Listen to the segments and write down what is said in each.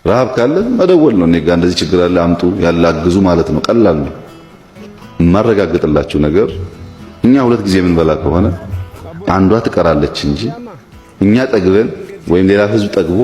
ረሃብ ካለ መደወል ነው። እኔጋ እንደዚህ ችግር አለ አምጡ ያላግዙ ማለት ነው። ቀላል ነው። ማረጋግጥላችሁ ነገር እኛ ሁለት ጊዜ የምንበላ ከሆነ አንዷ ትቀራለች እንጂ እኛ ጠግበን ወይም ሌላ ህዝብ ጠግቦ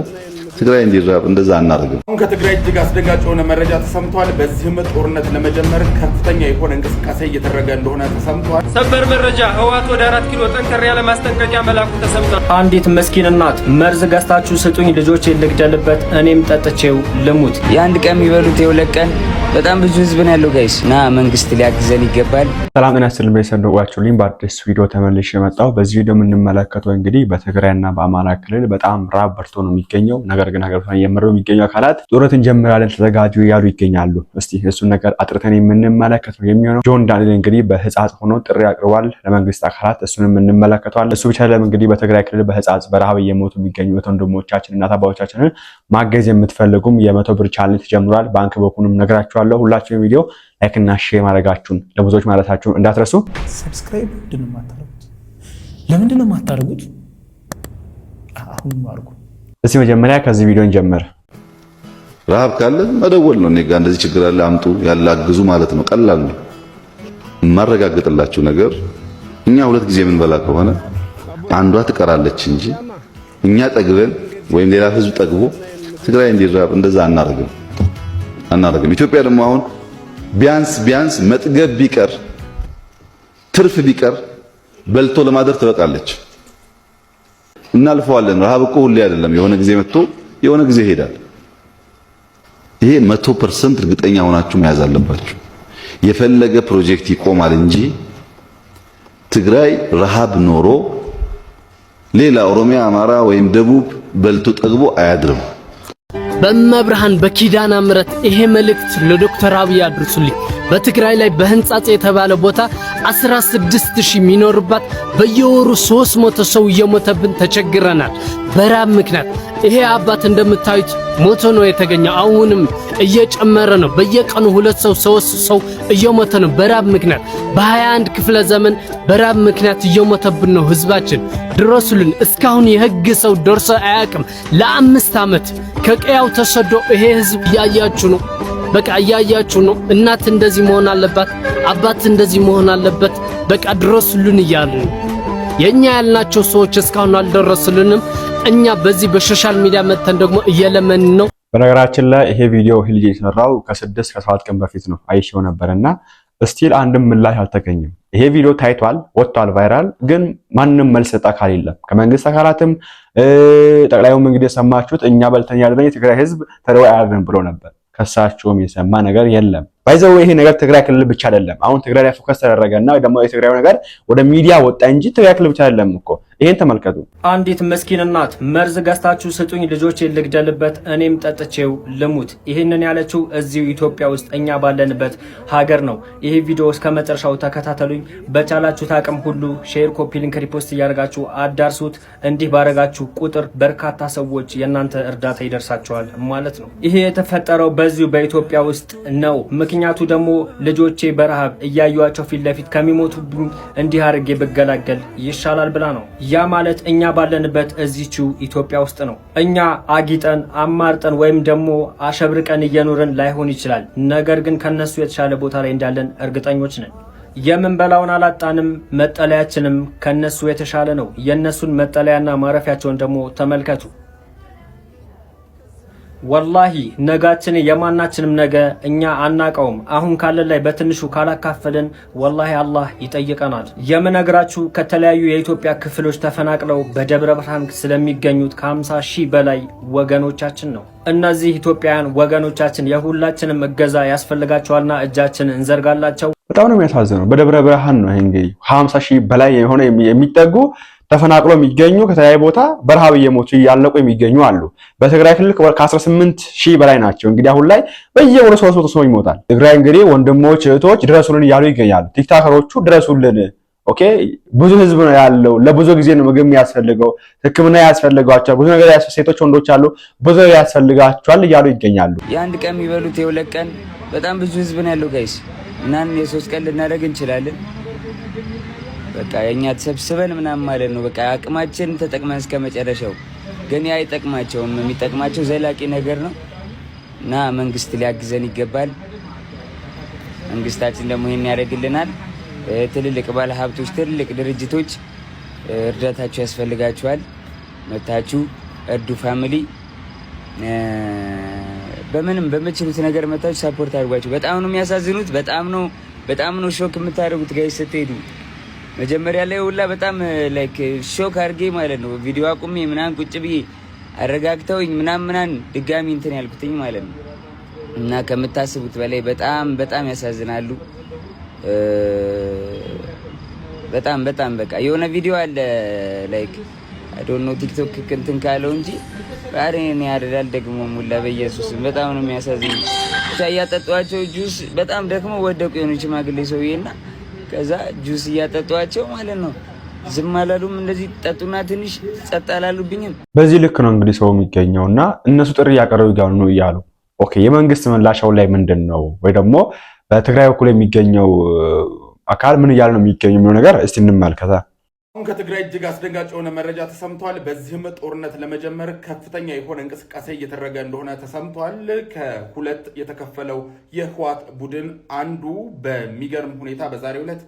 ትግራይ እንዲራብ እንደዛ አናደርግም። አሁን ከትግራይ እጅግ አስደንጋጭ የሆነ መረጃ ተሰምቷል። በዚህም ጦርነት ለመጀመር ከፍተኛ የሆነ እንቅስቃሴ እየተደረገ እንደሆነ ተሰምቷል። ሰበር መረጃ፣ ህወሓት ወደ 4 ኪሎ ጠንከር ያለ ማስጠንቀቂያ መላኩ ተሰምቷል። አንዲት መስኪን እናት መርዝ ገዝታችሁ ስጡኝ ልጆቼን ልግደልበት እኔም ጠጥቼው ልሙት። የአንድ ቀን የሚበሉት የሁለት ቀን በጣም ብዙ ህዝብ ነው ያለው ጋይስ እና መንግስት ሊያግዘን ይገባል። ሰላም እና ሰላም በሰንደቋችሁልኝ በአዲስ ቪዲዮ ተመልሼ መጣሁ። በዚህ ቪዲዮ የምንመለከተው እንግዲህ በትግራይና በአማራ ክልል በጣም ራብ በርቶ ነው የሚገኘው። ነገር ግን ሀገሪቷን እየመረው የሚገኙ አካላት ጦርነት እንጀምራለን ተዘጋጁ ያሉ ይገኛሉ። እስቲ እሱን ነገር አጥርተን የምንመለከተው የሚሆነው ጆን ዳንኤል እንግዲህ በህፃጽ ሆኖ ጥሪ አቅርቧል ለመንግስት አካላት። እሱንም እንመለከተዋለን። እሱ ብቻ አይደለም እንግዲህ በትግራይ ክልል በህፃጽ በረሃብ እየሞቱ የሚገኙ ወንድሞቻችን እና አባቶቻችንን ማገዝ የምትፈልጉም የ100 ብር ቻሌንጅ ተጀምሯል። ባንክ በኩልም ነግራችኋለሁ። ሁላችሁም ቪዲዮ ላይክ እና ሼር ማድረጋችሁን ለብዙዎች ማለታችሁን እንዳትረሱ። ሰብስክራይብ ለምንድነው የማታደርጉት? አሁን ማርጉ። እስቲ መጀመሪያ ከዚህ ቪዲዮ እንጀምር። ረሃብ ካለ መደወል ነው። እኔጋ እንደዚህ ችግር አለ አምጡ ያላግዙ ማለት ነው። ቀላል ነው። ማረጋግጥላችሁ ነገር እኛ ሁለት ጊዜ የምንበላ ከሆነ አንዷ ትቀራለች እንጂ እኛ ጠግበን ወይም ሌላ ህዝብ ጠግቦ ትግራይ እንዲራብ እንደዛ አናደርግም። ኢትዮጵያ ደግሞ አሁን ቢያንስ መጥገብ ቢቀር ትርፍ ቢቀር በልቶ ለማደር ትበቃለች። እናልፈዋለን። ረሃብ እኮ ሁሌ አይደለም። የሆነ ጊዜ መጥቶ የሆነ ጊዜ ይሄዳል። ይሄ 100% እርግጠኛ ሆናችሁ መያዝ አለባችሁ። የፈለገ ፕሮጀክት ይቆማል እንጂ ትግራይ ረሃብ ኖሮ ሌላ ኦሮሚያ፣ አማራ ወይም ደቡብ በልቶ ጠግቦ አያድርም። በመብርሃን በኪዳነ ምሕረት ይሄ መልእክት ለዶክተር አብይ አድርሱልኝ። በትግራይ ላይ በህንጻጽ የተባለ ቦታ 16000 የሚኖርባት በየወሩ 300 ሰው እየሞተብን ተቸግረናል በራብ ምክንያት። ይሄ አባት እንደምታዩት ሞቶ ነው የተገኘው። አሁንም እየጨመረ ነው። በየቀኑ 2 ሰው 3 ሰው እየሞተ ነው በራብ ምክንያት። በ21 ክፍለ ዘመን በራብ ምክንያት እየሞተብን ነው ህዝባችን። ድረሱልን። እስካሁን የህግ ሰው ደርሶ አያውቅም። ለ5 ዓመት ከቀያው ተሰዶ ይሄ ህዝብ እያያችሁ ነው። በቃ እያያችሁ ነው። እናት እንደዚህ መሆን አለባት፣ አባት እንደዚህ መሆን አለበት። በቃ ድረሱልን እያልን የኛ ያልናቸው ሰዎች እስካሁን አልደረሱልንም። እኛ በዚህ በሶሻል ሚዲያ መተን ደግሞ እየለመን ነው። በነገራችን ላይ ይሄ ቪዲዮ ህልጅ የተሰራው ከ6 ከ7 ቀን በፊት ነው አይሽው ነበርና ስቲል አንድም ምላሽ አልተገኘም። ይሄ ቪዲዮ ታይቷል፣ ወጥቷል ቫይራል፣ ግን ማንንም መልስ ሰጣ አካል የለም። ከመንግስት አካላትም ጠቅላዩም እንግዲህ ሰማችሁት እኛ በልተኛ ያለኝ የትግራይ ህዝብ ተደዋይ አያድርም ብሎ ነበር። ከሳቸውም የሰማ ነገር የለም። ባይዘው ይሄ ነገር ትግራይ ክልል ብቻ አይደለም። አሁን ትግራይ ላይ ፎከስ ተደረገና ደግሞ የትግራይ ነገር ወደ ሚዲያ ወጣ እንጂ ትግራይ ክልል ብቻ አይደለም እኮ። ይሄን ተመልከቱ። አንዲት መስኪን እናት መርዝ ገዝታችሁ ስጡኝ ልጆቼን ልግደልበት እኔም ጠጥቼው ልሙት። ይሄንን ያለችው እዚሁ ኢትዮጵያ ውስጥ እኛ ባለንበት ሀገር ነው። ይሄ ቪዲዮ እስከ መጨረሻው ተከታተሉኝ። በቻላችሁት አቅም ሁሉ ሼር፣ ኮፒ ሊንክ፣ ሪፖስት እያደረጋችሁ አዳርሱት። እንዲህ ባረጋችሁ ቁጥር በርካታ ሰዎች የእናንተ እርዳታ ይደርሳቸዋል ማለት ነው። ይሄ የተፈጠረው በዚሁ በኢትዮጵያ ውስጥ ነው። ምክንያቱ ደግሞ ልጆቼ በረሃብ እያዩዋቸው ፊት ለፊት ከሚሞቱብኝ እንዲህ አድርጌ ብገላገል ይሻላል ብላ ነው። ያ ማለት እኛ ባለንበት እዚህው ኢትዮጵያ ውስጥ ነው። እኛ አጊጠን አማርጠን ወይም ደግሞ አሸብርቀን እየኖርን ላይሆን ይችላል። ነገር ግን ከነሱ የተሻለ ቦታ ላይ እንዳለን እርግጠኞች ነን። የምንበላውን አላጣንም፣ መጠለያችንም ከነሱ የተሻለ ነው። የነሱን መጠለያና ማረፊያቸውን ደግሞ ተመልከቱ። ወላሂ ነጋችን የማናችንም ነገ እኛ አናቀውም። አሁን ካለን ላይ በትንሹ ካላካፈልን ወላሂ አላህ ይጠይቀናል። የምነግራችሁ ከተለያዩ የኢትዮጵያ ክፍሎች ተፈናቅለው በደብረ ብርሃን ስለሚገኙት ከ50,000 በላይ ወገኖቻችን ነው። እነዚህ ኢትዮጵያውያን ወገኖቻችን የሁላችንም እገዛ ያስፈልጋቸዋልና እጃችን እንዘርጋላቸው። በጣም ነው የሚያሳዝነው። በደብረ ብርሃን ነው እንግዲህ 50,000 በላይ የሆነ የሚጠጉ ተፈናቅለው የሚገኙ ከተለያየ ቦታ በረሃብ እየሞቱ ያለቁ የሚገኙ አሉ። በትግራይ ክልል ከ18,000 በላይ ናቸው። እንግዲህ አሁን ላይ በየወሩ 300 ሰው ይሞታል። ትግራይ እንግዲህ ወንድሞች እህቶች ድረሱልን እያሉ ይገኛሉ። ቲክታከሮቹ ድረሱልን። ኦኬ ብዙ ህዝብ ነው ያለው። ለብዙ ጊዜ ነው ምግብ ያስፈልገው፣ ሕክምና ያስፈልጋቸዋል፣ ብዙ ነገር ሴቶች ወንዶች አሉ፣ ብዙ ያስፈልጋቸዋል እያሉ ይገኛሉ። የአንድ ቀን የሚበሉት የሁለት ቀን በጣም ብዙ ህዝብ ነው ያለው ጋይስ እና የ3 ቀን ልናደርግ እንችላለን። በቃ የኛ ተሰብስበን ምናምን ማለት ነው። በቃ አቅማችን ተጠቅመን እስከ መጨረሻው። ግን ያ አይጠቅማቸውም። የሚጠቅማቸው ዘላቂ ነገር ነው። እና መንግስት ሊያግዘን ይገባል። መንግስታችን ደግሞ ይሄን ያደርግልናል። ትልልቅ ባለ ሀብቶች፣ ትልልቅ ድርጅቶች እርዳታችሁ ያስፈልጋችኋል። መታችሁ እርዱ። ፋሚሊ በምንም በመችሉት ነገር መታችሁ ሳፖርት አድርጓቸው። በጣም ነው የሚያሳዝኑት። በጣም ነው ሾክ የምታደርጉት ጋይስ ስትሄዱ። መጀመሪያ ላይ ሁላ በጣም ላይክ ሾክ አድርጌ ማለት ነው ቪዲዮ አቁሜ ምናምን ቁጭ ብዬ አረጋግተውኝ ምናምን ድጋሚ እንትን ያልኩትኝ ማለት ነው። እና ከምታስቡት በላይ በጣም ያሳዝናሉ። በጣም በቃ የሆነ ቪዲዮ አለ ላይክ አይ ዶንት ኖ ቲክቶክ እንትን ካለው እንጂ ባሬን ያደዳል ደግሞ ሙላ በኢየሱስ በጣም ነው የሚያሳዝኑ። እያጠጧቸው ጁስ በጣም ደግሞ ወደቁ የሆኑ ሽማግሌ ሰውዬና ከዛ ጁስ እያጠጧቸው ማለት ነው። ዝም አላሉም። እንደዚህ ጠጡና ትንሽ ጸጥ አላሉብኝም። በዚህ ልክ ነው እንግዲህ ሰው የሚገኘውና እነሱ ጥሪ ያቀረቡ ነው እያሉ ኦኬ፣ የመንግስት ምላሻው ላይ ምንድነው? ወይ ደግሞ በትግራይ በኩል የሚገኘው አካል ምን እያለ ነው የሚገኘው የሚለው ነገር እስቲ እንመልከታ። አሁን ከትግራይ እጅግ አስደንጋጭ የሆነ መረጃ ተሰምቷል። በዚህም ጦርነት ለመጀመር ከፍተኛ የሆነ እንቅስቃሴ እየተደረገ እንደሆነ ተሰምቷል። ከሁለት የተከፈለው የህወሓት ቡድን አንዱ በሚገርም ሁኔታ በዛሬው ዕለት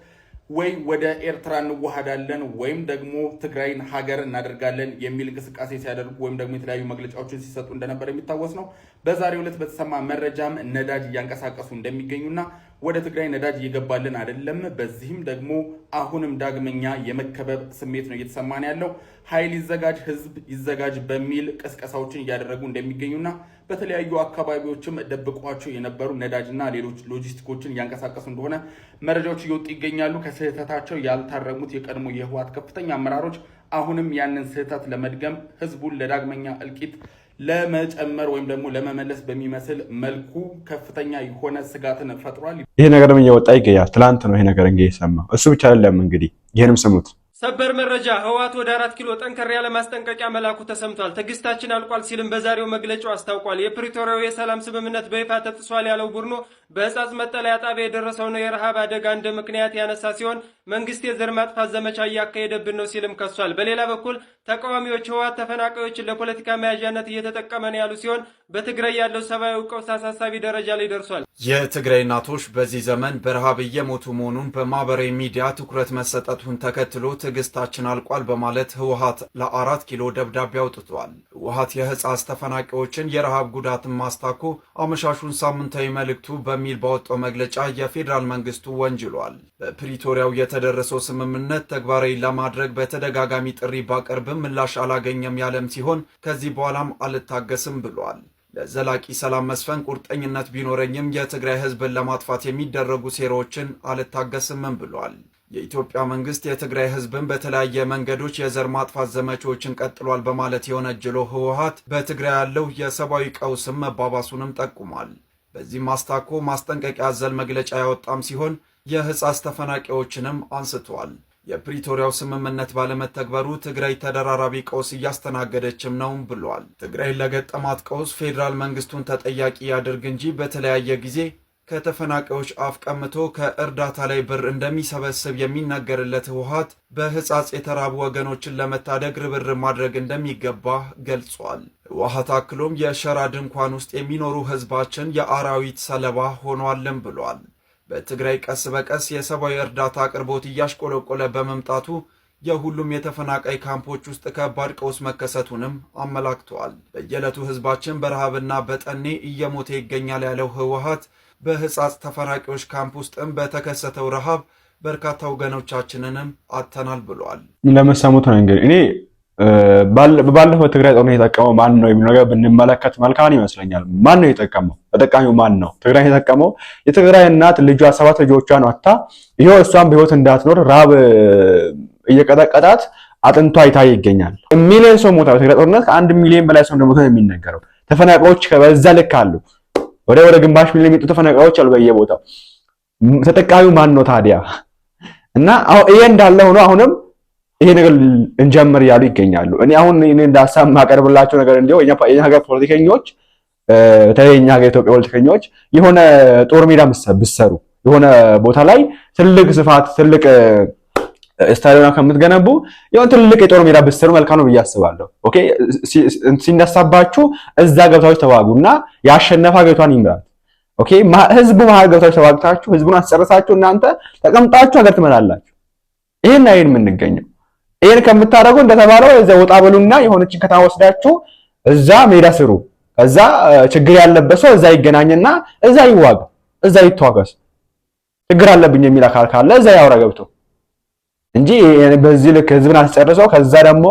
ወይ ወደ ኤርትራ እንዋሃዳለን ወይም ደግሞ ትግራይን ሀገር እናደርጋለን የሚል እንቅስቃሴ ሲያደርጉ ወይም ደግሞ የተለያዩ መግለጫዎችን ሲሰጡ እንደነበር የሚታወስ ነው። በዛሬው ዕለት በተሰማ መረጃም ነዳጅ እያንቀሳቀሱ እንደሚገኙና ወደ ትግራይ ነዳጅ እየገባልን አይደለም፣ በዚህም ደግሞ አሁንም ዳግመኛ የመከበብ ስሜት ነው እየተሰማን ያለው፣ ኃይል ይዘጋጅ፣ ህዝብ ይዘጋጅ በሚል ቅስቀሳዎችን እያደረጉ እንደሚገኙና በተለያዩ አካባቢዎችም ደብቋቸው የነበሩ ነዳጅና ሌሎች ሎጂስቲኮችን እያንቀሳቀሱ እንደሆነ መረጃዎች እየወጡ ይገኛሉ። ከስህተታቸው ያልታረሙት የቀድሞ የህወሓት ከፍተኛ አመራሮች አሁንም ያንን ስህተት ለመድገም ህዝቡን ለዳግመኛ እልቂት ለመጨመር ወይም ደግሞ ለመመለስ በሚመስል መልኩ ከፍተኛ የሆነ ስጋትን ፈጥሯል። ይሄ ነገርም እየወጣ ይገኛል። ትላንት ነው ይሄ ነገር እንግዲህ የሰማው። እሱ ብቻ አይደለም እንግዲህ ይሄንም ስሙት። ሰበር መረጃ፣ ህወሓት ወደ 4 ኪሎ ጠንከር ያለ ማስጠንቀቂያ መላኩ ተሰምቷል። ትዕግስታችን አልቋል ሲልም በዛሬው መግለጫው አስታውቋል። የፕሪቶሪያው የሰላም ስምምነት በይፋ ተጥሷል ያለው ቡድኑ በህጻጽ መጠለያ ጣቢያ የደረሰውን የረሃብ አደጋ እንደ ምክንያት ያነሳ ሲሆን መንግስት የዘር ማጥፋት ዘመቻ እያካሄደብን ነው ሲልም ከሷል። በሌላ በኩል ተቃዋሚዎች ህወሓት ተፈናቃዮችን ለፖለቲካ መያዣነት እየተጠቀመ ነው ያሉ ሲሆን በትግራይ ያለው ሰብአዊ ቀውስ አሳሳቢ ደረጃ ላይ ደርሷል። የትግራይ እናቶች በዚህ ዘመን በረሃብ እየሞቱ መሆኑን በማህበራዊ ሚዲያ ትኩረት መሰጠቱን ተከትሎ ትዕግስታችን አልቋል በማለት ህወሓት ለ4 ኪሎ ደብዳቤ አውጥቷል። ህወሓት የህጻጽ ተፈናቃዮችን የረሃብ ጉዳትን ማስታኮ አመሻሹን ሳምንታዊ መልእክቱ በሚል ባወጣው መግለጫ የፌዴራል መንግስቱ ወንጅሏል። በፕሪቶሪያው የተደረሰው ስምምነት ተግባራዊ ለማድረግ በተደጋጋሚ ጥሪ ባቀርብም ምላሽ አላገኘም ያለም ሲሆን ከዚህ በኋላም አልታገስም ብሏል። ለዘላቂ ሰላም መስፈን ቁርጠኝነት ቢኖረኝም የትግራይ ህዝብን ለማጥፋት የሚደረጉ ሴራዎችን አልታገስምም ብሏል። የኢትዮጵያ መንግስት የትግራይ ህዝብን በተለያየ መንገዶች የዘር ማጥፋት ዘመቻዎችን ቀጥሏል በማለት የወነጀለው ህወሓት በትግራይ ያለው የሰብአዊ ቀውስም መባባሱንም ጠቁሟል። በዚህ ማስታኮ ማስጠንቀቂያ አዘል መግለጫ ያወጣም ሲሆን የህጻጽ ተፈናቃዮችንም አንስቷል። የፕሪቶሪያው ስምምነት ባለመተግበሩ ትግራይ ተደራራቢ ቀውስ እያስተናገደችም ነው ብሏል። ትግራይ ለገጠማት ቀውስ ፌዴራል መንግስቱን ተጠያቂ ያድርግ እንጂ በተለያየ ጊዜ ከተፈናቃዮች አፍ ቀምቶ ከእርዳታ ላይ ብር እንደሚሰበስብ የሚነገርለት ህወሓት በህጻጽ የተራቡ ወገኖችን ለመታደግ ርብርብ ማድረግ እንደሚገባ ገልጿል። ህወሓት አክሎም የሸራ ድንኳን ውስጥ የሚኖሩ ህዝባችን የአራዊት ሰለባ ሆኗልም ብሏል። በትግራይ ቀስ በቀስ የሰብአዊ እርዳታ አቅርቦት እያሽቆለቆለ በመምጣቱ የሁሉም የተፈናቃይ ካምፖች ውስጥ ከባድ ቀውስ መከሰቱንም አመላክተዋል። በየዕለቱ ህዝባችን በረሃብና በጠኔ እየሞተ ይገኛል ያለው ህወሓት በህጻጽ ተፈናቃዮች ካምፕ ውስጥም በተከሰተው ረሃብ በርካታ ወገኖቻችንንም አጥተናል ብሏል። ለመሰሙት ነው እንግዲህ እኔ ባለፈው ትግራይ ጦርነት የተጠቀመው ማን ነው የሚለው ነገር ብንመለከት መልካም ይመስለኛል። ማን ነው የተጠቀመው? ተጠቃሚው ማን ነው? ትግራይ የተጠቀመው የትግራይ እናት ልጇ 7 ልጆቿን አጥታ ይሄው እሷን በህይወት እንዳትኖር ረሃብ እየቀጠቀጣት አጥንቷ ይታይ ይገኛል። ሚሊዮን ሰው ሞታ በትግራይ ጦርነት ከ1 ሚሊዮን በላይ ሰው እንደሞተ ነው የሚነገረው። ተፈናቃዮች ከበዛ ልክ አሉ። ወደ ግማሽ ሚሊዮን የሚጠጉ ተፈናቃዮች አሉ በየቦታው። ተጠቃሚው ማን ነው ታዲያ? እና ይሄ እንዳለ ሆኖ አሁንም ይሄ ነገር እንጀምር ያሉ ይገኛሉ። እኔ እንዳሳብ ማቀርብላቸው ነገር እንደው የኛ ሀገር ፖለቲከኞች ተየኛ ሀገር ኢትዮጵያ ፖለቲከኞች የሆነ ጦር ሜዳ ብሰሩ የሆነ ቦታ ላይ ትልቅ ስፋት ትልቅ ስታዲየም ከምትገነቡ የሆነ ትልቅ የጦር ሜዳ ብትሰሩ መልካም ነው ብዬ አስባለሁ። ኦኬ ሲነሳባችሁ እዛ ገብታችሁ ተዋጉና ያሸነፈ ሀገሪቷን ይምራል። ኦኬ ህዝቡ መሀል ገብታችሁ ተዋግታችሁ ህዝቡን አስጨርሳችሁ እናንተ ተቀምጣችሁ ሀገር ትመራላችሁ። ይሄን የምንገኘው ይሄን ከምታደርጉ እንደተባለው እዛ ወጣ በሉና የሆነችን ከተማ ወስዳችሁ እዛ ሜዳ ስሩ። እዛ ችግር ያለበት ሰው እዛ ይገናኝና እዛ ይዋጋ፣ እዛ ይተዋገስ። ችግር አለብኝ የሚል አካል ካለ እዛ ያወራ ገብቶ እንጂ በዚህ ልክ ህዝብን አስጨርሰው ከዛ ደግሞ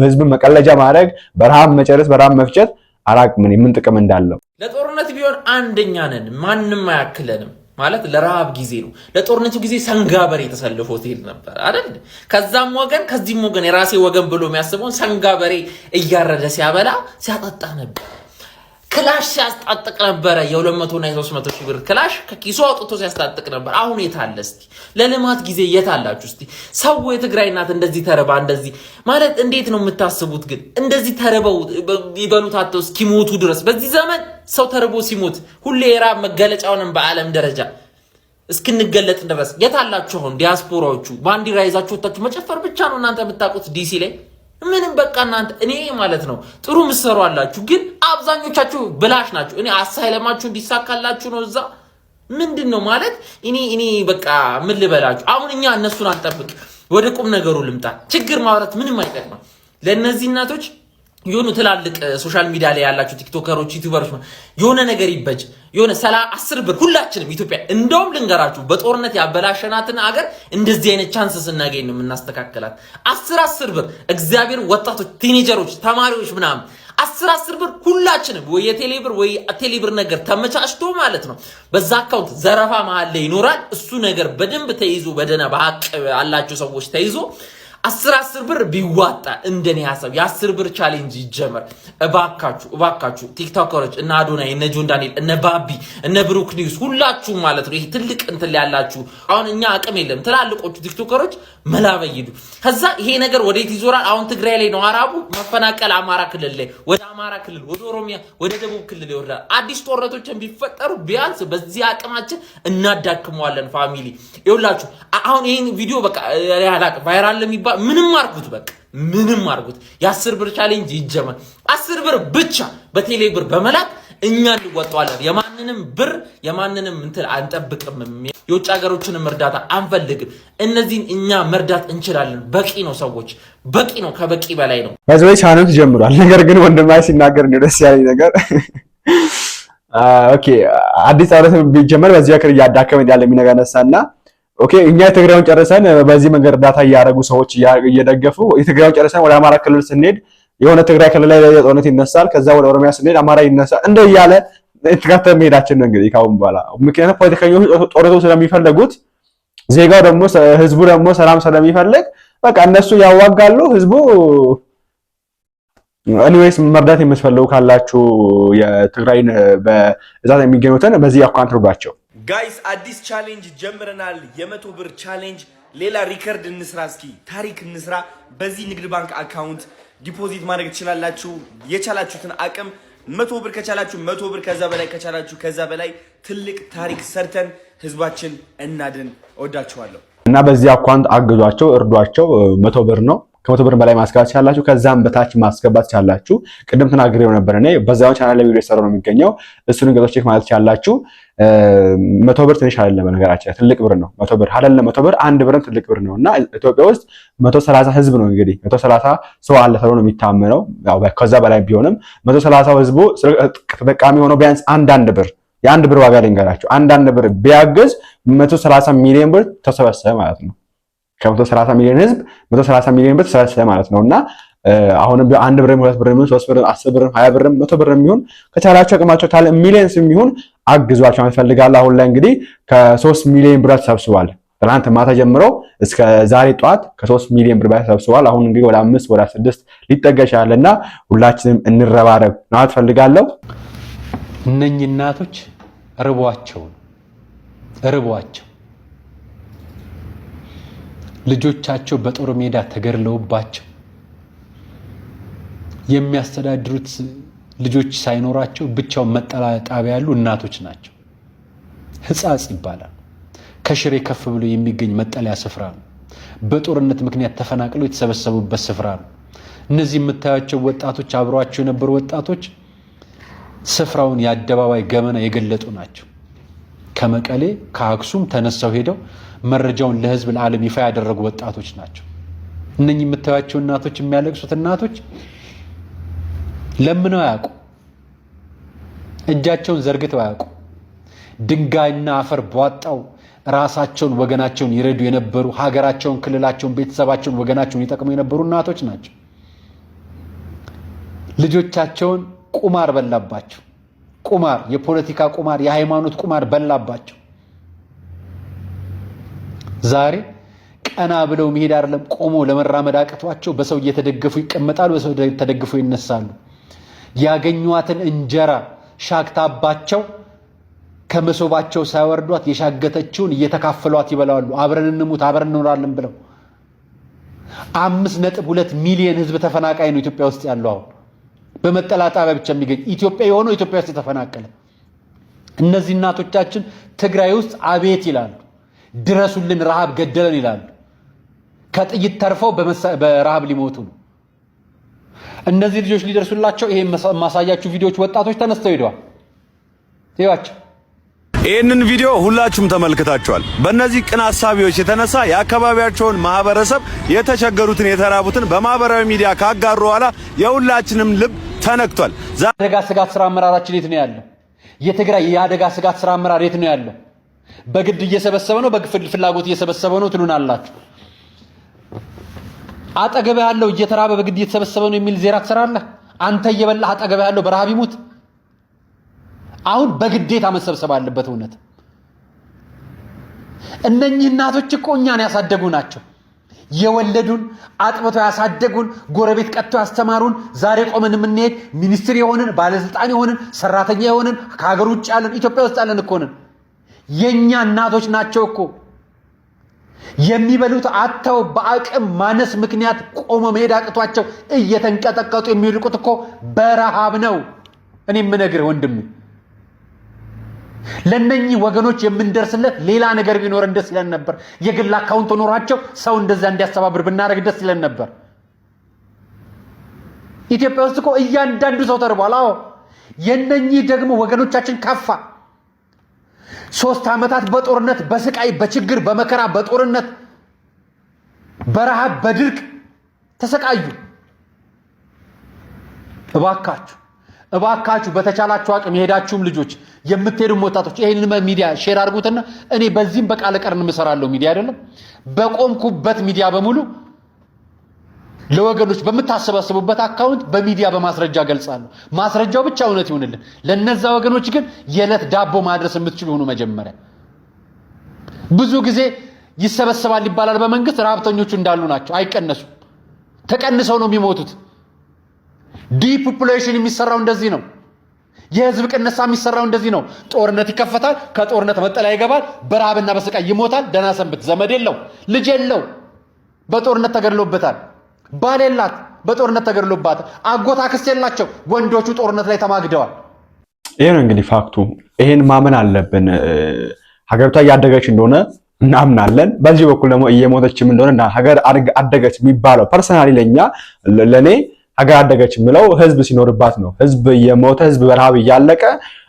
ህዝብን መቀለጃ ማድረግ፣ በረሃብ መጨረስ፣ በረሃብ መፍጨት አላቅም ምን ጥቅም እንዳለው። ለጦርነት ቢሆን አንደኛ ነን፣ ማንም አያክለንም ማለት ለረሃብ ጊዜ ነው። ለጦርነቱ ጊዜ ሰንጋ በሬ ተሰልፎ ትሄድ ነበር አይደል? ከዛም ወገን ከዚህም ወገን የራሴ ወገን ብሎ የሚያስበውን ሰንጋ በሬ እያረደ ሲያበላ ሲያጠጣ ነበር። ክላሽ ሲያስጣጥቅ ነበረ። የ200 እና የ300 ሺህ ብር ክላሽ ከኪሱ አውጥቶ ሲያስጣጥቅ ነበር። አሁን የት አለ እስቲ? ለልማት ጊዜ የት አላችሁ እስቲ? ሰው የትግራይ እናት እንደዚህ ተረባ እንደዚህ ማለት እንዴት ነው የምታስቡት? ግን እንደዚህ ተረበው ይበሉት አጥተው እስኪሞቱ ድረስ በዚህ ዘመን ሰው ተርቦ ሲሞት ሁሌ የራብ መገለጫውንም በዓለም ደረጃ እስክንገለጥ ድረስ የት አላችሁ? አሁን ዲያስፖራዎቹ ባንዲራ ይዛችሁ ወጣችሁ መጨፈር ብቻ ነው እናንተ የምታውቁት ዲሲ ላይ ምንም በቃ እናንተ እኔ ማለት ነው ጥሩ ምሰሩ አላችሁ፣ ግን አብዛኞቻችሁ ብላሽ ናችሁ። እኔ አሳይለማችሁ እንዲሳካላችሁ ነው እዛ ምንድነው ማለት እኔ በቃ ምን ልበላችሁ። አሁን እኛ እነሱን አንጠብቅ፣ ወደ ቁም ነገሩ ልምጣ። ችግር ማውራት ምንም አይጠቅምም ለነዚህ እናቶች። የሆኑ ትላልቅ ሶሻል ሚዲያ ላይ ያላችሁ ቲክቶከሮች ዩቲዩበሮች የሆነ ነገር ይበጅ የሆነ 10 ብር ሁላችንም ኢትዮጵያ እንደውም ልንገራችሁ በጦርነት ያበላሸናትን አገር እንደዚህ አይነት ቻንስ ስናገኝ ነው የምናስተካከላት። 10 ብር እግዚአብሔር ወጣቶች ቲኔጀሮች ተማሪዎች ምናምን 10 ብር ሁላችንም ወይ የቴሌብር ወይ ቴሌብር ነገር ተመቻችቶ ማለት ነው በዛ አካውንት ዘረፋ መሀል ላይ ይኖራል። እሱ ነገር በደንብ ተይዞ በደና በሐቅ አላችሁ ሰዎች ተይዞ 10 ብር ቢዋጣ እንደኔ ሐሳብ የ10 ብር ቻሌንጅ ይጀመር። እባካችሁ ቲክቶከሮች እነ አዶናይ እነ ጆን ዳንኤል እነ ባቢ እነ ብሩክ ኒውስ ሁላችሁ ማለት ነው ይሄ ትልቅ እንትን ያላችሁ አሁን እኛ አቅም የለም ትላልቆቹ ቲክቶከሮች መላበይዱ ከዛ ይሄ ነገር ወዴት ይዞራል? አሁን ትግራይ ላይ ነው አራቡ መፈናቀል፣ አማራ ክልል ላይ ወደ አማራ ክልል ወደ ኦሮሚያ ወደ ደቡብ ክልል ይወርዳል። አዲስ ጦርነቶችን ቢፈጠሩ ቢያንስ በዚህ አቅማችን እናዳክመዋለን። ፋሚሊ ይውላችሁ አሁን ይሄን ቪዲዮ በቃ ያላቅ ቫይራል ለሚባ ምንም አርጉት፣ በቃ ምንም አርጉት። የ10 ብር ቻሌንጅ ይጀመር። 10 ብር ብቻ በቴሌ ብር በመላክ እኛ እንወጣዋለን። የማንንም ብር የማንንም እንትን አንጠብቅም። የውጭ ሀገሮችንም እርዳታ አንፈልግም። እነዚህን እኛ መርዳት እንችላለን። በቂ ነው፣ ሰዎች በቂ ነው፣ ከበቂ በላይ ነው። በዚህ ቻናል ጀምሯል። ነገር ግን ወንድማይ ሲናገር ነው ደስ ያለኝ ነገር ኦኬ አዲስ አበባ ቢጀመር በዚህ ያክል እያዳከመ እንዳለ የሚነጋነሳና ኦኬ እኛ የትግራዩን ጨርሰን በዚህ መንገድ እርዳታ እያደረጉ ሰዎች እየደገፉ የትግራዩን ጨርሰን ወደ አማራ ክልል ስንሄድ የሆነ ትግራይ ክልል ላይ ጦርነት ይነሳል። ከዛ ወደ ኦሮሚያ ስንሄድ አማራ ይነሳል። እንደ ያለ ተከታታይ መሄዳችን ነው እንግዲህ ካሁን በኋላ። ምክንያቱም ፖለቲከኞች ጦርነቱ ስለሚፈልጉት ዜጋው ደግሞ ህዝቡ ደግሞ ሰላም ስለሚፈልግ በቃ እነሱ ያዋጋሉ። ህዝቡ ኤኒዌይስ መርዳት የምትፈልጉ ካላችሁ የትግራይን በእዛት የሚገኙትን በዚህ አካውንት ርዷቸው። ጋይስ አዲስ ቻሌንጅ ጀምረናል። የ100 ብር ቻሌንጅ። ሌላ ሪከርድ እንስራ፣ እስኪ ታሪክ እንስራ። በዚህ ንግድ ባንክ አካውንት ዲፖዚት ማድረግ ትችላላችሁ። የቻላችሁትን አቅም 100 ብር ከቻላችሁ 100 ብር፣ ከዛ በላይ ከቻላችሁ ከዛ በላይ ትልቅ ታሪክ ሰርተን ህዝባችን እናድን። እወዳችኋለሁ እና በዚህ አካውንት አግዟቸው፣ እርዷቸው። 100 ብር ነው። ከ100 ብር በላይ ማስገባት ትችላላችሁ። ከዛም በታች ማስገባት ትችላላችሁ። ቅድም ተናግሬው ነበር እኔ በዛው ቻናል ላይ ቪዲዮ እየሰራሁ ነው የሚገኘው። እሱን እንግዲህ ቼክ ማለት ትችላላችሁ። 100 ብር ትንሽ አይደለም፣ በነገራችን ላይ ትልቅ ብር ነው። 100 ብር አይደለም፣ 100 ብር አንድ ብርም ትልቅ ብር ነው እና ኢትዮጵያ ውስጥ 130 ህዝብ ነው እንግዲህ 130 ሰው አለ ተብሎ ነው የሚታመነው። ያው ከዛ በላይ ቢሆንም 130 ህዝቡ ተጠቃሚ ሆኖ ቢያንስ አንድ ብር የአንድ ብር ዋጋ ልንገራችሁ። አንድ ብር ቢያገዝ 130 ሚሊዮን ብር ተሰበሰበ ማለት ነው። ከ130 ሚሊዮን ህዝብ 130 ሚሊዮን ብር ተሰበሰበ ማለት ነውና አሁንም አንድ ብር፣ 2 ብር፣ 3 ብር፣ 10 ብር፣ 20 ብር፣ 100 ብር የሚሆን ከቻላችሁ አቅማችሁ ካለ ሚሊዮንስ የሚሆን አግዟቸው እንፈልጋለን። አሁን ላይ እንግዲህ ከ3 ሚሊዮን ብር ተሰብስቧል። ትናንት ማታ ጀምሮ እስከ ዛሬ ጠዋት ከ3 ሚሊዮን ብር በላይ ተሰብስቧል። አሁን እንግዲህ ወደ 5 ወደ 6 ሊጠጋ ይችላልና ሁላችንም እንረባረብ ነው ፈልጋለሁ። እነኚህ እናቶች ርቧቸው ልጆቻቸው በጦር ሜዳ ተገድለውባቸው የሚያስተዳድሩት ልጆች ሳይኖራቸው ብቻው መጠለያ ጣቢያ ያሉ እናቶች ናቸው። ሕጻጽ ይባላል። ከሽሬ ከፍ ብሎ የሚገኝ መጠለያ ስፍራ ነው። በጦርነት ምክንያት ተፈናቅለው የተሰበሰቡበት ስፍራ ነው። እነዚህ የምታያቸው ወጣቶች አብረዋቸው የነበሩ ወጣቶች ስፍራውን የአደባባይ ገመና የገለጡ ናቸው። ከመቀሌ ከአክሱም ተነስተው ሄደው መረጃውን ለህዝብ ለዓለም ይፋ ያደረጉ ወጣቶች ናቸው። እነኚህ የምታያቸው እናቶች የሚያለቅሱት እናቶች ለምነው አያውቁ፣ እጃቸውን ዘርግተው አያውቁ። ድንጋይና አፈር ቧጣው ራሳቸውን ወገናቸውን ይረዱ የነበሩ ሀገራቸውን፣ ክልላቸውን፣ ቤተሰባቸውን፣ ወገናቸውን ይጠቅሙ የነበሩ እናቶች ናቸው። ልጆቻቸውን ቁማር በላባቸው። ቁማር፣ የፖለቲካ ቁማር፣ የሃይማኖት ቁማር በላባቸው። ዛሬ ቀና ብለው መሄድ አይደለም ቆሞ ለመራመድ አቅቷቸው በሰው እየተደገፉ ይቀመጣሉ፣ በሰው ተደግፈው ይነሳሉ። ያገኟትን እንጀራ ሻክታባቸው ከመሶባቸው ሳይወርዷት የሻገተችውን እየተካፈሏት ይበላሉ። አብረን እንሙት አብረን እንኖራለን ብለው 5.2 ሚሊዮን ህዝብ ተፈናቃይ ነው ኢትዮጵያ ውስጥ ያለው። አሁን በመጠለያ ጣቢያ ብቻ የሚገኝ ኢትዮጵያ የሆነው ኢትዮጵያ ውስጥ የተፈናቀለ። እነዚህ እናቶቻችን ትግራይ ውስጥ አቤት ይላሉ፣ ድረሱልን ረሃብ ገደለን ይላሉ። ከጥይት ተርፈው በረሃብ ሊሞቱ ነው። እነዚህ ልጆች ሊደርሱላቸው ይሄ ማሳያችሁ ቪዲዮዎች ወጣቶች ተነስተው ሄደዋል። ይዋቸው ይህንን ቪዲዮ ሁላችሁም ተመልክታችኋል። በእነዚህ ቅን ሐሳቢዎች የተነሳ የአካባቢያቸውን ማህበረሰብ የተቸገሩትን የተራቡትን በማህበራዊ ሚዲያ ካጋሩ በኋላ የሁላችንም ልብ ተነክቷል። የአደጋ ስጋት ስራ አመራራችን የት ነው ያለው? የትግራይ የአደጋ ስጋት ስራ አመራር የት ነው ያለው? በግድ እየሰበሰበ ነው፣ በፍላጎት እየሰበሰበ ነው ትሉናላችሁ። አጠገብ ያለው እየተራበ በግድ እየተሰበሰበ ነው የሚል ዜራ ትሰራለህ። አንተ እየበላህ አጠገብ ያለው በረሃብ ይሙት። አሁን በግዴታ መሰብሰብ አለበት። እውነት እነኚህ እናቶች እኮ እኛን ያሳደጉ ናቸው። የወለዱን አጥብተው ያሳደጉን፣ ጎረቤት ቀጥተው ያስተማሩን፣ ዛሬ ቆመን የምንሄድ ሚኒስትር የሆንን ባለስልጣን የሆንን ሰራተኛ የሆንን ከሀገር ውጭ ያለን ኢትዮጵያ ውስጥ ያለን እኮ ነን። የኛ እናቶች ናቸው እኮ የሚበሉት አጥተው በአቅም ማነስ ምክንያት ቆሞ መሄድ አቅቷቸው እየተንቀጠቀጡ የሚወድቁት እኮ በረሃብ ነው። እኔ የምነግርህ ወንድም ለነኚህ ወገኖች የምንደርስለት ሌላ ነገር ቢኖረን ደስ ይለን ነበር። የግል አካውንት ኖሯቸው ሰው እንደዛ እንዲያስተባብር ብናደርግ ደስ ይለን ነበር። ኢትዮጵያ ውስጥ እኮ እያንዳንዱ ሰው ተርቧል። አዎ የነኚህ ደግሞ ወገኖቻችን ከፋ። 3 ዓመታት በጦርነት በስቃይ በችግር በመከራ በጦርነት በረሃብ በድርቅ ተሰቃዩ። እባካችሁ በተቻላችሁ አቅም የሄዳችሁም ልጆች የምትሄዱም ወጣቶች ይሄንን ሚዲያ ሼር አድርጉትና እኔ በዚህም በቃለ ቀርን እሰራለሁ። ሚዲያ አይደለም በቆምኩበት ሚዲያ በሙሉ ለወገኖች በመታሰባሰቡበት አካውንት በሚዲያ በማስረጃ ገልጻለሁ። ማስረጃው ብቻ እውነት ይሁንልን። ለነዛ ወገኖች ግን የዕለት ዳቦ ማድረስ የምትችሉ ሆኑ። መጀመሪያ ብዙ ጊዜ ይሰበሰባል ይባላል በመንግስት ረሃብተኞቹ እንዳሉ ናቸው፣ አይቀነሱም። ተቀንሰው ነው የሚሞቱት። ዲፖፑሌሽን የሚሰራው እንደዚህ ነው። የህዝብ ቅነሳ የሚሰራው እንደዚህ ነው። ጦርነት ይከፈታል፣ ከጦርነት መጠለያ ይገባል፣ በረሃብና በስቃይ ይሞታል። ደህና ሰንብት። ዘመድ የለው፣ ልጅ የለው፣ በጦርነት ተገድሎበታል። ባል የላት፣ በጦርነት ተገድሎባታል። አጎት አክስት የላቸው፣ ወንዶቹ ጦርነት ላይ ተማግደዋል። ይሄ ነው እንግዲህ ፋክቱ። ይሄን ማመን አለብን። ሀገሪቷ እያደገች እንደሆነ እናምናለን። በዚህ በኩል ደግሞ እየሞተችም እንደሆነ ሀገር አደገች የሚባለው ፐርሰናሊ ለኔ ሀገር አደገች የምለው ህዝብ ሲኖርባት ነው። ህዝብ እየሞተ ህዝብ በረሃብ እያለቀ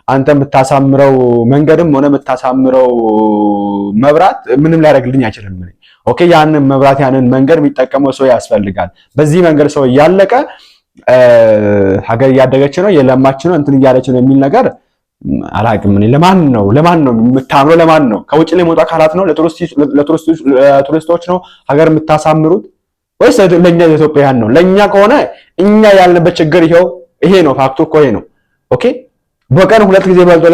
አንተ የምታሳምረው መንገድም ሆነ የምታሳምረው መብራት ምንም ሊያደርግልኝ አይችልም። ኦኬ ያንን መብራት ያንን መንገድ የሚጠቀመው ሰው ያስፈልጋል። በዚህ መንገድ ሰው እያለቀ ሀገር እያደገች ነው የለማች ነው እንትን እያለች ነው የሚል ነገር አላቅም። ለማን ነው የምታምረው? ለማን ነው? ከውጭ ላይ የመጡ አካላት ነው? ለቱሪስቶች ነው ሀገር የምታሳምሩት ወይስ ለኛ ኢትዮጵያውያን ነው? ለኛ ከሆነ እኛ ያለበት ችግር ይሄ ነው። ፋክቱ እኮ ይሄ ነው። ኦኬ በቀን 2 ጊዜ በልቶ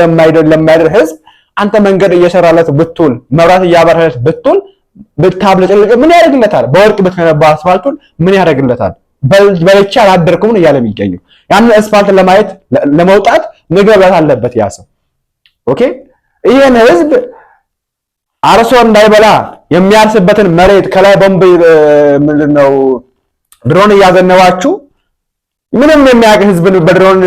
ለማይደር ህዝብ አንተ መንገድ እየሰራለት ብትል መብራት እያበራለት ብትል ብታብለጭልቅ ምን ያደርግለታል? በወርቅ ብትነባ አስፋልቱን ምን ያደርግለታል? በልቻ አላደርኩም ነው እያለ የሚገኘው። ያንን አስፋልት ለማየት ለመውጣት መግባት አለበት ያ ሰው። ኦኬ ይሄን ህዝብ አርሶ እንዳይበላ የሚያርስበትን መሬት ከላይ ቦምብ ምንድነው ድሮን እያዘነባችሁ ምንም የሚያውቅ ህዝብን በድሮን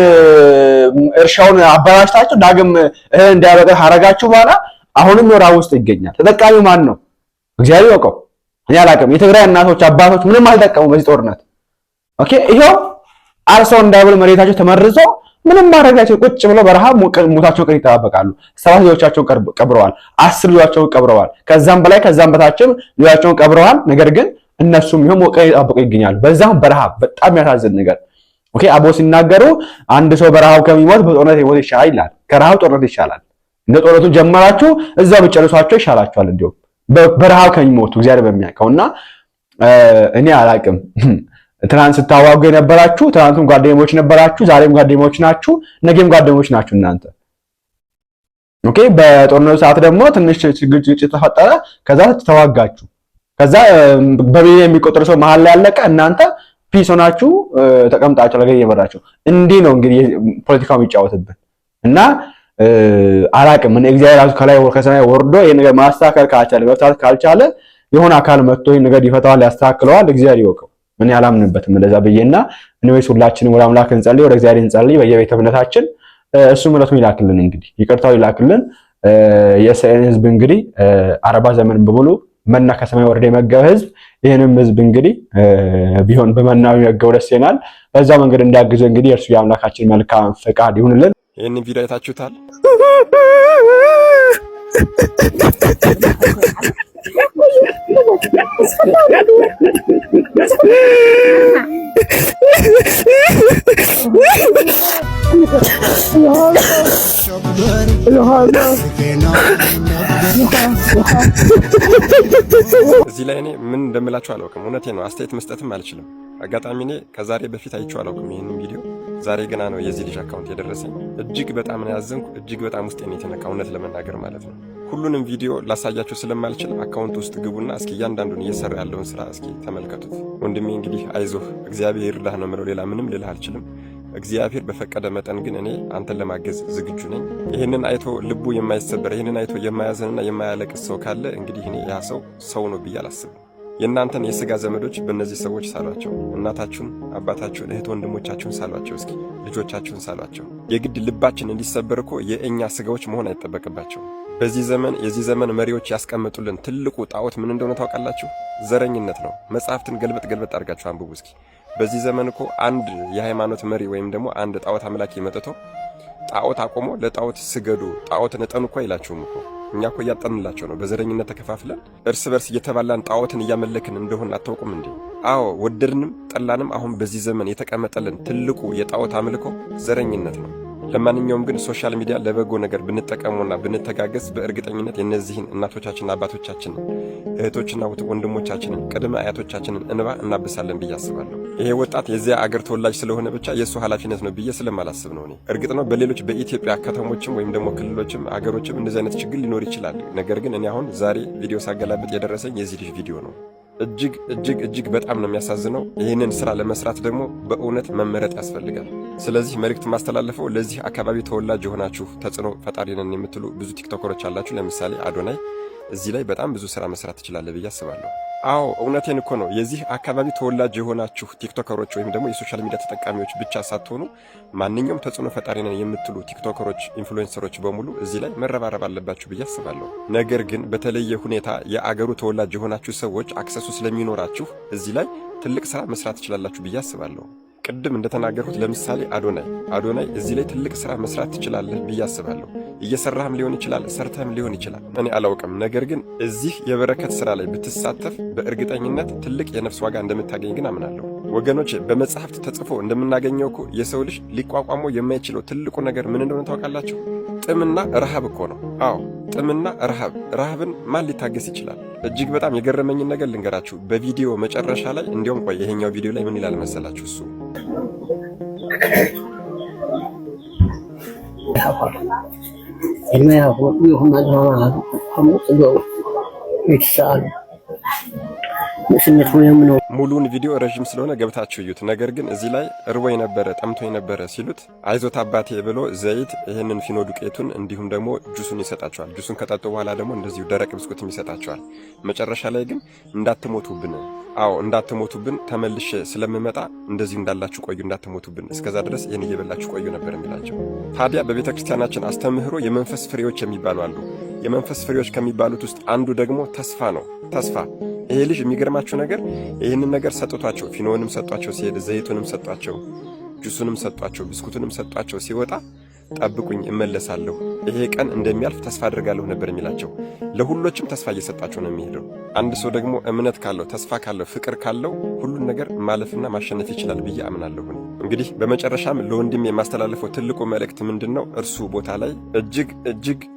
እርሻውን አበላሽታችሁ ዳግም እህል እንዳያበቅል አረጋችሁ በኋላ አሁንም ወራው ውስጥ ይገኛል። ተጠቃሚው ማን ነው? እግዚአብሔር ያውቀው። እኔ አላውቅም። የትግራይ እናቶች አባቶች ምንም አልጠቀሙ በዚህ ጦርነት። ኦኬ ይሄው አርሰው እንዳይበሉ መሬታቸው ተመርዞ ምንም ማድረጋቸው ቁጭ ብለው በረሃብ ሞታቸው ቀን ይጠባበቃሉ። 7 ልጆቻቸውን ቀብረዋል፣ 10 ልጆቻቸውን ቀብረዋል፣ ከዛም በላይ ከዛም በታችም ልጆቻቸውን ቀብረዋል። ነገር ግን እነሱም ይሄው ሞቀ ይጠብቁ ይገኛሉ በዛም በረሃብ። በጣም ያሳዝን ነገር። ኦኬ አቦ ሲናገሩ አንድ ሰው በረሃብ ከሚሞት በጦርነት ይሞት ይሻላል ይላል። ከረሃብ ጦርነት ይሻላል። እንደ ጦርነቱን ጀመራችሁ እዛው ብጨርሷቸው ይሻላችኋል። እንዲሁም በረሃብ ከሚሞቱ እግዚአብሔር በሚያውቀውና እኔ አላቅም። ትናንት ስታዋጉ የነበራችሁ ትናንቱም ጓደኞች ነበራችሁ፣ ዛሬም ጓደኞች ናችሁ፣ ነገም ጓደኞች ናችሁ እናንተ። ኦኬ በጦርነቱ ሰዓት ደግሞ ትንሽ ችግር ተፈጠረ፣ ከዛ ተዋጋችሁ፣ በሚሊዮን የሚቆጠር ሰው መሀል ላይ ያለቀ፣ እናንተ ፒስ ሆናችሁ ተቀምጣችሁ ነገር እየመራችሁ። እንዲህ ነው እንግዲህ ፖለቲካው የሚጫወትብን እና አላቅም። እኔ እግዚአብሔር ራሱ ከሰማይ ወርዶ ይሄን ነገር ማስተካከል ካልቻለ መፍታት ካልቻለ የሆነ አካል መጥቶ ይሄን ነገር ይፈታዋል፣ ያስተካክለዋል። እግዚአብሔር ይወቀው። እኔ አላምንበትም እንደዛ ብዬና እኔስ ሁላችንም ወደ አምላክ እንጸልይ፣ ወደ እግዚአብሔር እንጸልይ በየቤተ እምነታችን። እሱ ምሕረቱን ይላክልን፣ እንግዲህ ይቅርታው ይላክልን። የእስራኤል ሕዝብ እንግዲህ 40 ዘመን በሙሉ መና ከሰማይ ወርዶ የመገበ ሕዝብ፣ ይህንም ሕዝብ እንግዲህ ቢሆን በመናው የመገበው ደስ ይላል። በዛ መንገድ እንዳግዘ እንግዲህ እርሱ የአምላካችን መልካም ፈቃድ ይሁንልን። ይህን ቪዲዮ አይታችሁታል? እዚህ ላይ እኔ ምን እንደምላችሁ አላውቅም። እውነቴን ነው። አስተያየት መስጠትም አልችልም። አጋጣሚ እኔ ከዛሬ በፊት አይቼው አላውቅም ይህንን ቪዲዮ። ዛሬ ገና ነው የዚህ ልጅ አካውንት የደረሰኝ። እጅግ በጣም ነው ያዘንኩ። እጅግ በጣም ውስጤን የተነካ እውነት ለመናገር ማለት ነው። ሁሉንም ቪዲዮ ላሳያችሁ ስለማልችል አካውንት ውስጥ ግቡና እስኪ እያንዳንዱን እየሰራ ያለውን ስራ እስኪ ተመልከቱት። ወንድሜ እንግዲህ አይዞህ፣ እግዚአብሔር ይርዳህ ነው የምለው። ሌላ ምንም ልልህ አልችልም። እግዚአብሔር በፈቀደ መጠን ግን እኔ አንተን ለማገዝ ዝግጁ ነኝ። ይህንን አይቶ ልቡ የማይሰበር ይህንን አይቶ የማያዘንና የማያለቅስ ሰው ካለ እንግዲህ እኔ ያ ሰው ነው ብዬ አላስብም። የእናንተን የሥጋ ዘመዶች በእነዚህ ሰዎች ሳሏቸው። እናታችሁን፣ አባታችሁን፣ እህት ወንድሞቻችሁን ሳሏቸው። እስኪ ልጆቻችሁን ሳሏቸው። የግድ ልባችን እንዲሰበር እኮ የእኛ ሥጋዎች መሆን አይጠበቅባቸው። በዚህ ዘመን የዚህ ዘመን መሪዎች ያስቀመጡልን ትልቁ ጣዖት ምን እንደሆነ ታውቃላችሁ? ዘረኝነት ነው። መጽሐፍትን ገልበጥ አድርጋችሁ አንብቡ እስኪ። በዚህ ዘመን እኮ አንድ የሃይማኖት መሪ ወይም ደግሞ አንድ ጣዖት አምላኪ መጥቶ ጣዖት አቆሞ ለጣዖት ስገዱ፣ ጣዖትን እጠኑ እኮ አይላችሁም እኮ። እኛ እኮ እያጠንላቸው ነው። በዘረኝነት ተከፋፍለን እርስ በርስ እየተባላን ጣዖትን እያመለክን እንደሆነ አታውቁም እንዴ? አዎ ወደድንም ጠላንም አሁን በዚህ ዘመን የተቀመጠልን ትልቁ የጣዖት አምልኮ ዘረኝነት ነው። ለማንኛውም ግን ሶሻል ሚዲያ ለበጎ ነገር ብንጠቀሙና ብንተጋገዝ በእርግጠኝነት የነዚህን እናቶቻችንና አባቶቻችንን እህቶችና ወንድሞቻችንን ቅድመ አያቶቻችንን እንባ እናብሳለን ብዬ አስባለሁ። ይሄ ወጣት የዚያ አገር ተወላጅ ስለሆነ ብቻ የእሱ ኃላፊነት ነው ብዬ ስለማላስብ ነው። እኔ እርግጥ ነው በሌሎች በኢትዮጵያ ከተሞችም ወይም ደግሞ ክልሎችም አገሮችም እንደዚህ አይነት ችግር ሊኖር ይችላል። ነገር ግን እኔ አሁን ዛሬ ቪዲዮ ሳገላብጥ የደረሰኝ የዚህ ልጅ ቪዲዮ ነው። እጅግ በጣም ነው የሚያሳዝነው። ይህንን ስራ ለመስራት ደግሞ በእውነት መመረጥ ያስፈልጋል። ስለዚህ መልእክት ማስተላለፈው ለዚህ አካባቢ ተወላጅ የሆናችሁ ተጽዕኖ ፈጣሪ ነን የምትሉ ብዙ ቲክቶከሮች አላችሁ። ለምሳሌ አዶናይ እዚህ ላይ በጣም ብዙ ስራ መስራት ትችላለህ ብዬ አስባለሁ። አዎ እውነቴን እኮ ነው። የዚህ አካባቢ ተወላጅ የሆናችሁ ቲክቶከሮች ወይም ደግሞ የሶሻል ሚዲያ ተጠቃሚዎች ብቻ ሳትሆኑ ማንኛውም ተጽዕኖ ፈጣሪ ነን የምትሉ ቲክቶከሮች፣ ኢንፍሉዌንሰሮች በሙሉ እዚህ ላይ መረባረብ አለባችሁ ብዬ አስባለሁ። ነገር ግን በተለየ ሁኔታ የአገሩ ተወላጅ የሆናችሁ ሰዎች አክሰሱ ስለሚኖራችሁ እዚህ ላይ ትልቅ ስራ መስራት ትችላላችሁ ብዬ አስባለሁ። ቅድም እንደተናገርኩት ለምሳሌ አዶናይ እዚህ ላይ ትልቅ ስራ መስራት ትችላለህ ብዬ አስባለሁ። እየሰራህም ሊሆን ይችላል፣ ሰርተህም ሊሆን ይችላል፣ እኔ አላውቅም። ነገር ግን እዚህ የበረከት ስራ ላይ ብትሳተፍ በእርግጠኝነት ትልቅ የነፍስ ዋጋ እንደምታገኝ ግን አምናለሁ። ወገኖች በመጽሐፍት ተጽፎ እንደምናገኘው እኮ የሰው ልጅ ሊቋቋመው የማይችለው ትልቁ ነገር ምን እንደሆነ ታውቃላችሁ? ጥምና ረሃብ እኮ ነው። አዎ ጥምና ረሃብን ማን ሊታገስ ይችላል? እጅግ በጣም የገረመኝን ነገር ልንገራችሁ። በቪዲዮ መጨረሻ ላይ እንዲያውም ቆይ ይሄኛው ቪዲዮ ላይ ምን ይላል መሰላችሁ? እሱ ሙሉን ቪዲዮ ረዥም ስለሆነ ገብታችሁ እዩት። ነገር ግን እዚህ ላይ እርቦኝ ነበረ ጠምቶኝ ነበረ ሲሉት አይዞት አባቴ ብሎ ዘይት፣ ይህንን ፊኖ ዱቄቱን እንዲሁም ደግሞ ጁሱን ይሰጣቸዋል። ጁሱን ከጠጡ በኋላ ደግሞ እንደዚሁ ደረቅ ብስኩትም ይሰጣቸዋል። መጨረሻ ላይ ግን እንዳትሞቱብን ተመልሼ ስለምመጣ እንደዚሁ እንዳላችሁ ቆዩ፣ እንዳትሞቱብን፣ እስከዛ ድረስ ይህን እየበላችሁ ቆዩ ነበር የሚላቸው። ታዲያ በቤተ ክርስቲያናችን አስተምህሮ የመንፈስ ፍሬዎች የሚባሉ አሉ። የመንፈስ ፍሬዎች ከሚባሉት ውስጥ አንዱ ደግሞ ተስፋ ነው። ተስፋ ይሄ ልጅ የሚገርማቸው ነገር ይህንን ነገር ሰጥቷቸው ፊኖንም ሰጥቷቸው ሲሄድ ዘይቱንም ሰጥቷቸው ጁሱንም ሰጥቷቸው ብስኩቱንም ሰጥቷቸው ሲወጣ ጠብቁኝ እመለሳለሁ ይሄ ቀን እንደሚያልፍ ተስፋ አድርጋለሁ ነበር የሚላቸው። ለሁሎችም ተስፋ እየሰጣቸው ነው የሚሄደው። አንድ ሰው ደግሞ እምነት ካለው ተስፋ ካለው ፍቅር ካለው ሁሉን ነገር ማለፍና ማሸነፍ ይችላል ብዬ አምናለሁ። እንግዲህ በመጨረሻም ለወንድም የማስተላለፈው ትልቁ መልእክት ምንድነው? እርሱ ቦታ ላይ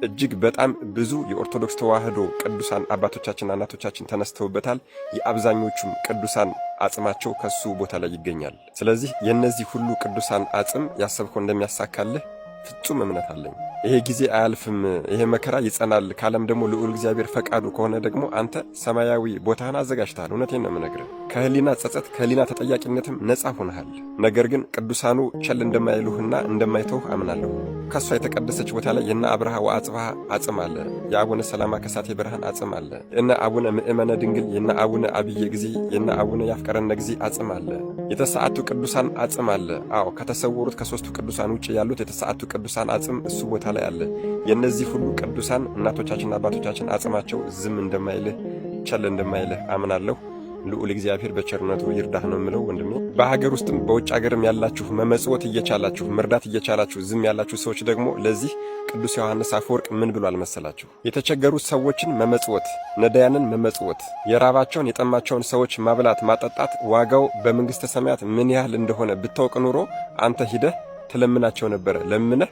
እጅግ በጣም ብዙ የኦርቶዶክስ ተዋህዶ ቅዱሳን አባቶቻችንና እናቶቻችን ተነስተውበታል። የአብዛኞቹም ቅዱሳን አጽማቸው ከሱ ቦታ ላይ ይገኛል። ስለዚህ የነዚህ ሁሉ ቅዱሳን አጽም ያሰብከው እንደሚያሳካልህ ፍጹም እምነት አለኝ። ይሄ ጊዜ አያልፍም፣ ይሄ መከራ ይጸናል። ካለም ደግሞ ልዑል እግዚአብሔር ፈቃዱ ከሆነ ደግሞ አንተ ሰማያዊ ቦታህን አዘጋጅተሃል። እውነቴን ነው የምነግርህ። ከህሊና ጸጸት ከህሊና ተጠያቂነትም ነጻ ሆነሃል። ነገር ግን ቅዱሳኑ ቸል እንደማይሉህና እንደማይተውህ አምናለሁ። ከሷ የተቀደሰች ቦታ ላይ የነ አብርሃ ወአጽብሃ አጽም አለ። የአቡነ ሰላማ ከሳቴ ብርሃን አጽም አለ። የነ አቡነ ምእመነ ድንግል፣ የነ አቡነ አብየ ጊዜ፣ የነ አቡነ ያፍቀረነ ጊዜ አጽም አለ። የተሰዓቱ ቅዱሳን አጽም አለ። አዎ ከተሰወሩት ከሶስቱ ቅዱሳን ውጪ ያሉት የተሰዓቱ ቅዱሳን አጽም እሱ ቦታ ላይ አለ። የነዚህ ሁሉ ቅዱሳን እናቶቻችንና አባቶቻችን አጽማቸው ዝም እንደማይልህ ቸል እንደማይልህ አምናለሁ። ልዑል እግዚአብሔር በቸርነቱ ይርዳህ ነው የምለው ወንድሜ። በሀገር ውስጥም በውጭ ሀገርም ያላችሁ መመጽወት እየቻላችሁ መርዳት እየቻላችሁ ዝም ያላችሁ ሰዎች ደግሞ ለዚህ ቅዱስ ዮሐንስ አፈወርቅ ምን ብሏል መሰላችሁ? የተቸገሩ ሰዎችን መመጽወት፣ ነዳያንን መመጽወት፣ የራባቸውን የጠማቸውን ሰዎች ማብላት ማጠጣት ዋጋው በመንግስተ ሰማያት ምን ያህል እንደሆነ ብታውቅ ኑሮ አንተ ሂደህ ትለምናቸው ነበረ፣ ለምነህ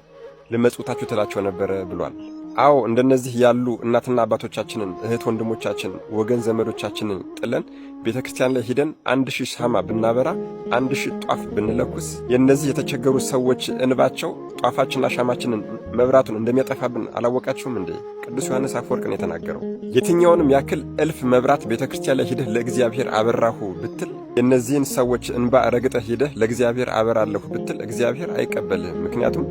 ልመጽውታችሁ ትላቸው ነበረ ብሏል። አዎ እንደነዚህ ያሉ እናትና አባቶቻችንን እህት ወንድሞቻችን ወገን ዘመዶቻችንን ጥለን ቤተክርስቲያን ላይ ሄደን 1000 ሻማ ብናበራ 1000 ጧፍ ብንለኩስ የነዚህ የተቸገሩ ሰዎች እንባቸው ጧፋችንና ሻማችንን መብራቱን እንደሚያጠፋብን አላወቃችሁም እንዴ? ቅዱስ ዮሐንስ አፈወርቅ ነው የተናገረው። የትኛውንም ያክል እልፍ መብራት ቤተክርስቲያን ላይ ሄደህ ለእግዚአብሔር አበራሁ ብትል የነዚህን ሰዎች እንባ ረግጠህ ሄደህ ለእግዚአብሔር አበራለሁ ብትል እግዚአብሔር አይቀበልህም። ምክንያቱም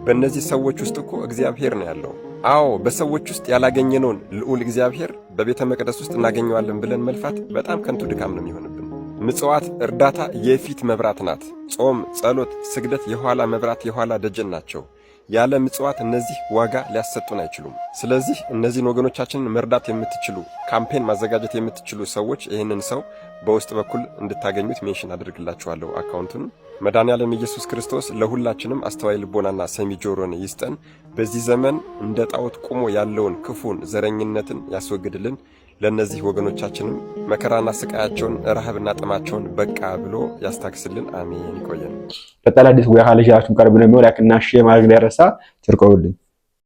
በእነዚህ ሰዎች ውስጥ እኮ እግዚአብሔር ነው ያለው። አዎ በሰዎች ውስጥ ያላገኘነውን ልዑል እግዚአብሔር በቤተ መቅደስ ውስጥ እናገኘዋለን ብለን መልፋት በጣም ከንቱ ድካም ነው የሚሆንብን። ምጽዋት፣ እርዳታ የፊት መብራት ናት። ጾም፣ ጸሎት፣ ስግደት የኋላ መብራት የኋላ ደጀን ናቸው። ያለ ምጽዋት እነዚህ ዋጋ ሊያሰጡን አይችሉም። ስለዚህ እነዚህን ወገኖቻችንን መርዳት የምትችሉ ካምፔን ማዘጋጀት የምትችሉ ሰዎች ይህንን ሰው በውስጥ በኩል እንድታገኙት ሜንሽን አድርግላችኋለሁ አካውንቱን። መድኃኔዓለም ኢየሱስ ክርስቶስ ለሁላችንም አስተዋይ ልቦናና ሰሚ ጆሮን ይስጠን። በዚህ ዘመን እንደ ጣዖት ቆሞ ያለውን ክፉን ዘረኝነትን ያስወግድልን። ለነዚህ ወገኖቻችንም መከራና ስቃያቸውን ረሃብና ጥማቸውን በቃ ብሎ ያስታክስልን። አሜን። ይቆየን። በጠላዲስ ወይ ሐለሻችሁን ቀርብ ነው የሚወላክና ሼ ማድረግ ላይ ረሳ ጭርቆውልኝ